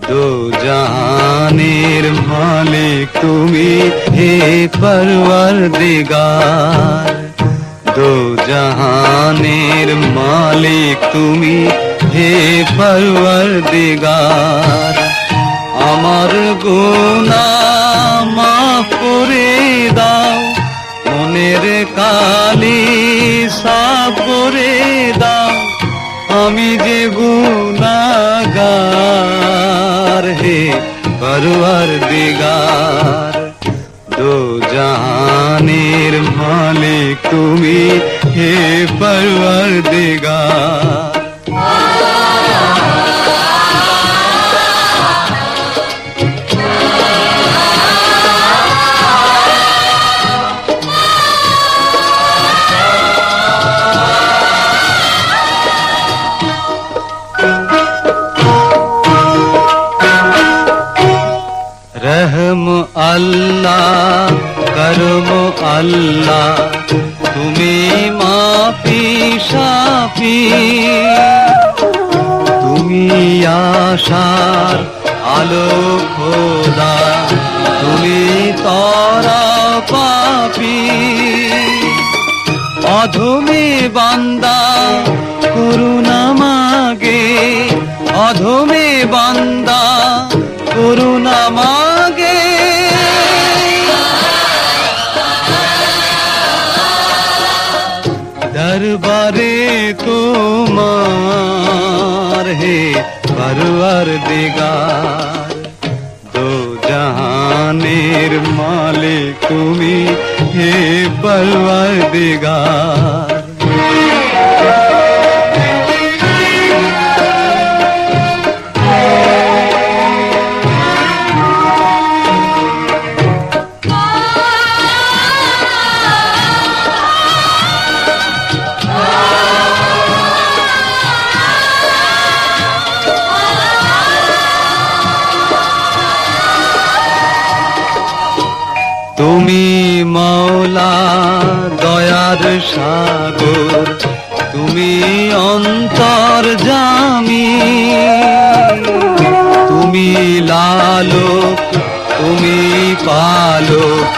दो जहानेर मालिक तुमी हे परवरदिगार, दो जहानेर मालिक तुमी हे परवरदिगार। আমার গুনাহ মাফ করে দাও, মনের কালি সাফ করে দাও, আমি যে গুনাহগার হে পরওয়ারদিগার। দো জাহানের মালিক তুমি হে পরওয়ারদিগার। रहम अल्लाह करम अल्लाह তুমি মাফি শাফি, তুমি আশার আলো খোদা, তুমি তরা পাপি। অধমে বান্দা করুণা মাগে, অধমে বান্দা করুণা মাগে। দরবারে তোমার হে পরওয়ারদিগার, দো জাহানের মালিক তুমি হে পরওয়ারদিগার। তুমি মওলা দয়ার সাগর, তুমি অন্তর্যামী, তুমি লালক তুমি পালক,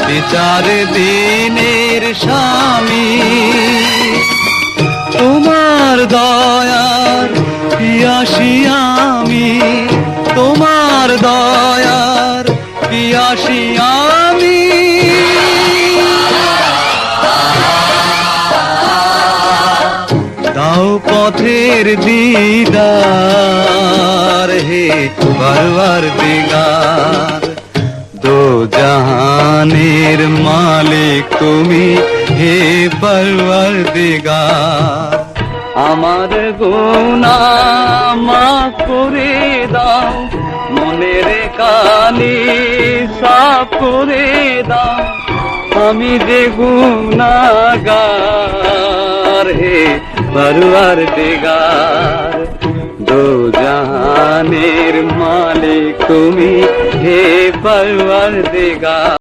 বিচার দিনের স্বামী। তোমার দয়ার পিয়াসী আমি, তোমার দয়ার পিয়াসী আমি। দাও পথের দিদার হে পরওয়ারদিগার, দো জাহানের মালিক তুমি হে পরওয়ারদিগার। আমার গুনাহ মাফ করে দাও, মনের কালি সাফ করে দাও, আমি যে গুনাহগার হে পরওয়ারদিগার। দো জাহানের মালিক তুমি হে পরওয়ারদিগার।